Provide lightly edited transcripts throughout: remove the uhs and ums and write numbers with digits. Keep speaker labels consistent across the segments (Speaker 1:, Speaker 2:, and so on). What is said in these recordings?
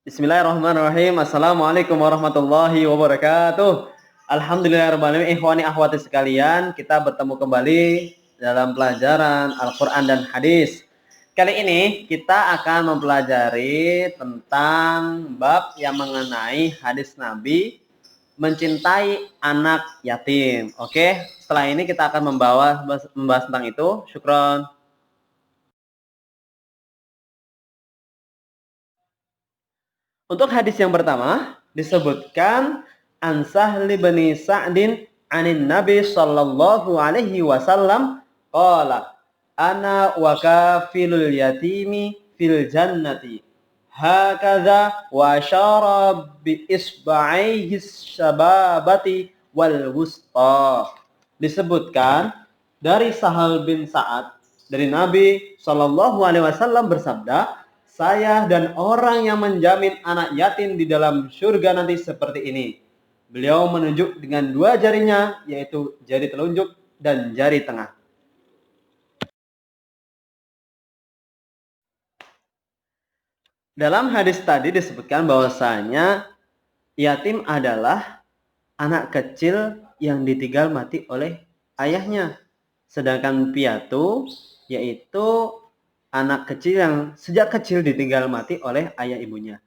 Speaker 1: Bismillahirrahmanirrahim. Assalamualaikum warahmatullahi wabarakatuh. Alhamdulillahirrahmanirrahim. Ikhwani akhwati sekalian, kita bertemu kembali dalam pelajaran Al-Quran dan Hadis. Kali ini kita akan mempelajari tentang bab yang mengenai hadis Nabi mencintai anak yatim. Oke, setelah ini kita akan membahas tentang itu. Syukron. Untuk hadis yang pertama disebutkan an Sahl bin Sa'din anin Nabi sallallahu alaihi wasallam qala ana wa kafilul yatimi fil jannati hakadha wa asyara bi isba'ihi syababati wal wusta. Disebutkan dari Sahal bin Sa'ad dari Nabi sallallahu alaihi wasallam bersabda, saya dan orang yang menjamin anak yatim di dalam surga nanti seperti ini. Beliau menunjuk dengan dua jarinya, yaitu jari telunjuk dan jari tengah. Dalam hadis tadi disebutkan bahwasanya yatim adalah anak kecil yang ditinggal mati oleh ayahnya. Sedangkan piatu yaitu anak kecil yang sejak kecil ditinggal mati oleh ayah ibunya.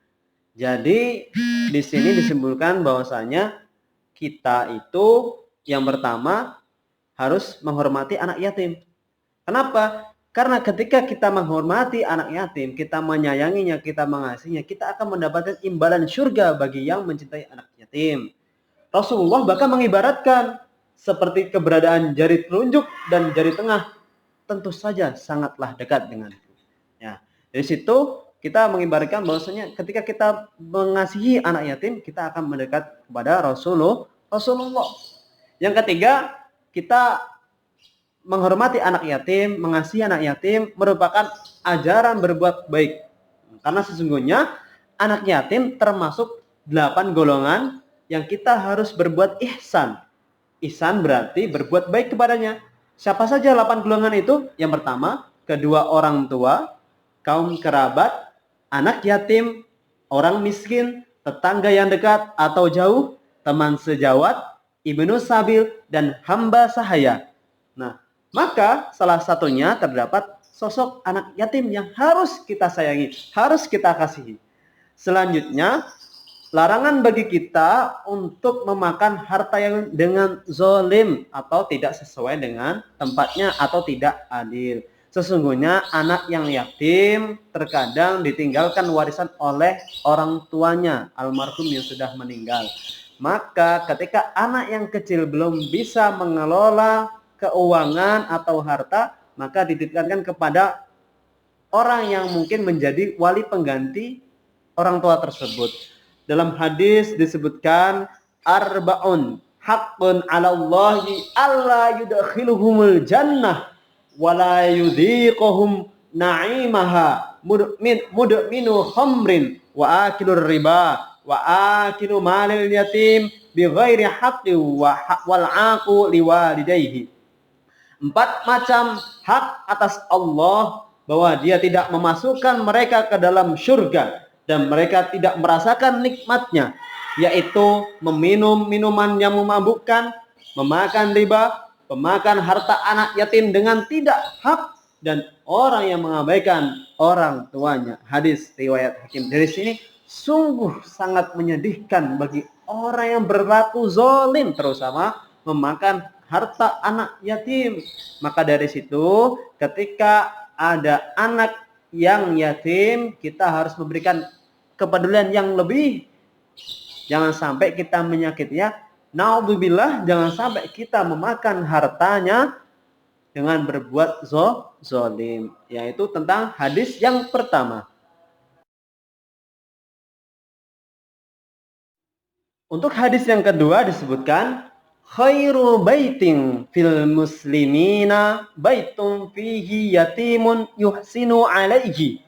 Speaker 1: Jadi di sini disimpulkan bahwasanya kita itu yang pertama harus menghormati anak yatim. Kenapa? Karena ketika kita menghormati anak yatim, kita menyayanginya, kita mengasihinya, kita akan mendapatkan imbalan surga bagi yang mencintai anak yatim. Rasulullah bahkan mengibaratkan seperti keberadaan jari telunjuk dan jari tengah, tentu saja sangatlah dekat denganku. Ya, dari situ kita mengibaratkan bahwasanya ketika kita mengasihi anak yatim, kita akan mendekat kepada Rasulullah. Yang ketiga, kita menghormati anak yatim, mengasihi anak yatim merupakan ajaran berbuat baik. Karena sesungguhnya anak yatim termasuk 8 golongan yang kita harus berbuat ihsan. Ihsan berarti berbuat baik kepadanya. Siapa saja 8 golongan itu? Yang pertama, kedua orang tua, kaum kerabat, anak yatim, orang miskin, tetangga yang dekat atau jauh, teman sejawat, ibnu sabil, dan hamba sahaya. Nah, maka salah satunya terdapat sosok anak yatim yang harus kita sayangi, harus kita kasihi. Selanjutnya, larangan bagi kita untuk memakan harta yang dengan zalim atau tidak sesuai dengan tempatnya atau tidak adil. Sesungguhnya anak yang yatim terkadang ditinggalkan warisan oleh orang tuanya, almarhum yang sudah meninggal. Maka ketika anak yang kecil belum bisa mengelola keuangan atau harta, maka dititipkan kepada orang yang mungkin menjadi wali pengganti orang tua tersebut. Dalam hadis disebutkan arba'un haqqun 'ala Allahi alla yudkhiluhumul jannah wa la yudhiquhum na'imaha mudminu khamrin wa akilur riba wa akilu malil yatim bighairi haqqi wal 'aqu liwalidayhi. 4 macam hak atas Allah bahwa dia tidak memasukkan mereka ke dalam surga dan mereka tidak merasakan nikmatnya, yaitu meminum minuman yang memabukkan, memakan riba, memakan harta anak yatim dengan tidak hak, dan orang yang mengabaikan orang tuanya. Hadis riwayat Hakim. Dari sini sungguh sangat menyedihkan bagi orang yang berlaku zalim, terutama memakan harta anak yatim. Maka dari situ ketika ada anak yang yatim, kita harus memberikan kepedulian yang lebih. Jangan sampai kita menyakitinya. Naudzubillah, jangan sampai kita memakan hartanya dengan berbuat zalim. Yaitu tentang hadis yang pertama. Untuk hadis yang kedua disebutkan khairu baitin fil muslimina baitun fihi yatimun yuhsinu alaihi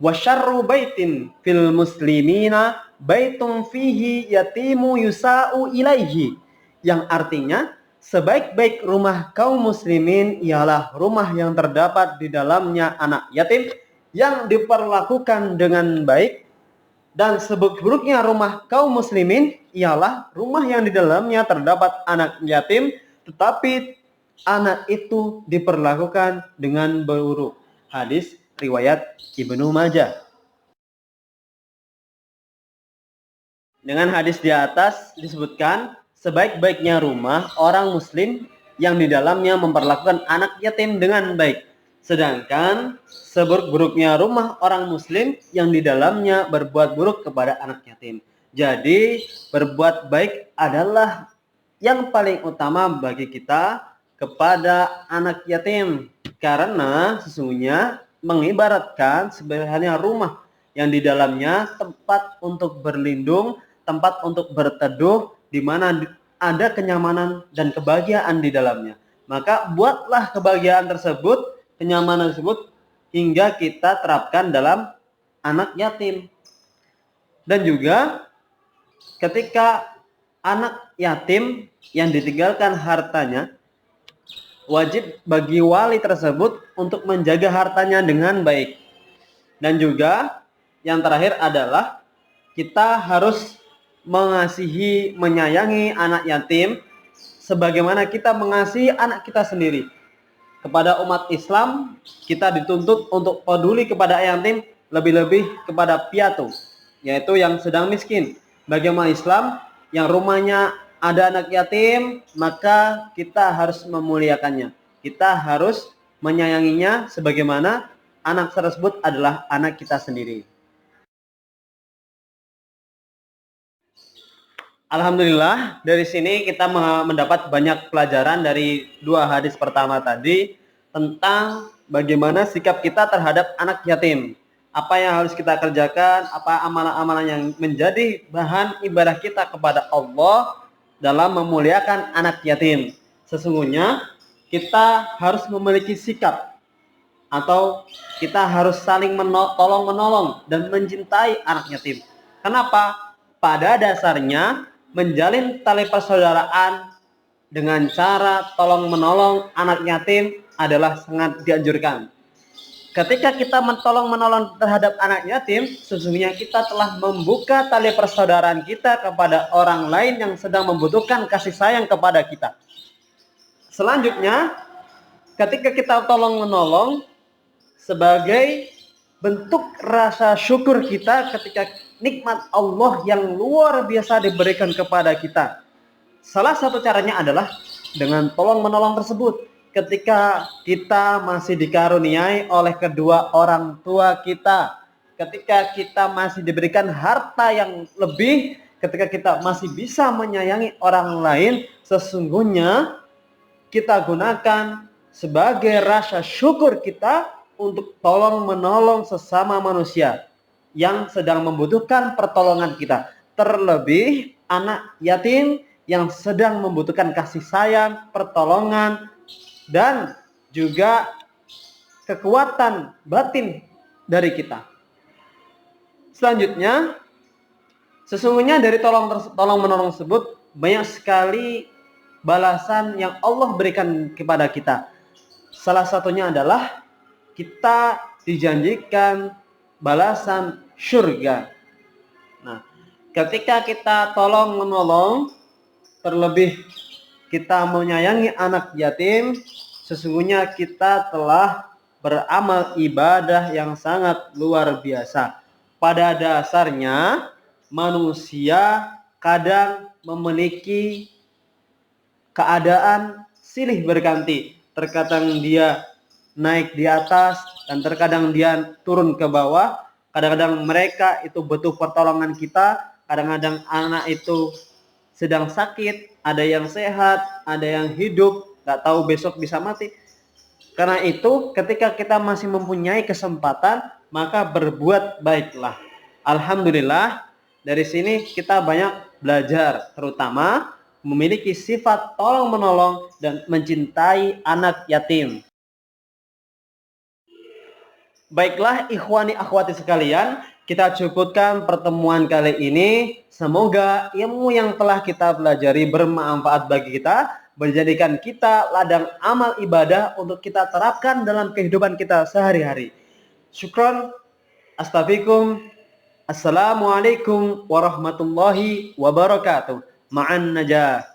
Speaker 1: wa syarru baitin fil muslimina baitun fihi yatimu yusa'u ilaihi, yang artinya sebaik-baik rumah kaum muslimin ialah rumah yang terdapat di dalamnya anak yatim yang diperlakukan dengan baik, Dan seburuk-buruknya rumah kaum muslimin ialah rumah yang di dalamnya terdapat anak yatim, tetapi anak itu diperlakukan dengan buruk. Hadis riwayat Ibnu Majah. Dengan hadis di atas disebutkan sebaik-baiknya rumah orang muslim yang di dalamnya memperlakukan anak yatim dengan baik. Sedangkan seburuk-buruknya rumah orang muslim yang di dalamnya berbuat buruk kepada anak yatim. Jadi berbuat baik adalah yang paling utama bagi kita kepada anak yatim. Karena sesungguhnya mengibaratkan sebenarnya rumah yang di dalamnya tempat untuk berlindung, tempat untuk berteduh, di mana ada kenyamanan dan kebahagiaan di dalamnya. Maka buatlah kebahagiaan tersebut, kenyamanan tersebut, hingga kita terapkan dalam anak yatim. Dan juga ketika anak yatim yang ditinggalkan hartanya, wajib bagi wali tersebut untuk menjaga hartanya dengan baik. Dan juga yang terakhir adalah kita harus mengasihi, menyayangi anak yatim sebagaimana kita mengasihi anak kita sendiri. Kepada umat Islam, kita dituntut untuk peduli kepada yatim, lebih-lebih kepada piatu, yaitu yang sedang miskin. Bagi umat Islam yang rumahnya ada anak yatim, maka kita harus memuliakannya. Kita harus menyayanginya sebagaimana anak tersebut adalah anak kita sendiri. Alhamdulillah, dari sini kita mendapat banyak pelajaran dari dua hadis pertama tadi tentang bagaimana sikap kita terhadap anak yatim. Apa yang harus kita kerjakan, apa amalan-amalan yang menjadi bahan ibadah kita kepada Allah dalam memuliakan anak yatim. Sesungguhnya kita harus memiliki sikap atau kita harus saling tolong-menolong dan mencintai anak yatim. Kenapa? Pada dasarnya menjalin tali persaudaraan dengan cara tolong-menolong anak yatim adalah sangat dianjurkan. Ketika kita mentolong-menolong terhadap anak yatim, sesungguhnya kita telah membuka tali persaudaraan kita kepada orang lain yang sedang membutuhkan kasih sayang kepada kita. Selanjutnya, ketika kita tolong-menolong sebagai bentuk rasa syukur kita ketika nikmat Allah yang luar biasa diberikan kepada kita. Salah satu caranya adalah dengan tolong-menolong tersebut. Ketika kita masih dikaruniai oleh kedua orang tua kita, ketika kita masih diberikan harta yang lebih, ketika kita masih bisa menyayangi orang lain, sesungguhnya kita gunakan sebagai rasa syukur kita untuk tolong-menolong sesama manusia yang sedang membutuhkan pertolongan kita. Terlebih anak yatim yang sedang membutuhkan kasih sayang, pertolongan, dan juga kekuatan batin dari kita. Selanjutnya, sesungguhnya dari tolong-menolong tersebut banyak sekali balasan yang Allah berikan kepada kita. Salah satunya adalah kita dijanjikan balasan surga. Nah, ketika kita tolong-menolong, terlebih kita menyayangi anak yatim, sesungguhnya kita telah beramal ibadah yang sangat luar biasa. Pada dasarnya, manusia kadang memiliki keadaan silih berganti. Terkadang dia naik di atas dan terkadang dia turun ke bawah. Kadang-kadang mereka itu butuh pertolongan kita, kadang-kadang anak itu sedang sakit, ada yang sehat, ada yang hidup, nggak tahu besok bisa mati. Karena itu ketika kita masih mempunyai kesempatan, maka berbuat baiklah. Alhamdulillah, dari sini kita banyak belajar, terutama memiliki sifat tolong-menolong dan mencintai anak yatim. Baiklah ikhwani akhwati sekalian, kita cukupkan pertemuan kali ini. Semoga ilmu yang telah kita pelajari bermanfaat bagi kita, menjadikan kita ladang amal ibadah untuk kita terapkan dalam kehidupan kita sehari-hari. Syukron, astaghfirukum. Assalamualaikum warahmatullahi wabarakatuh. Ma'an najah.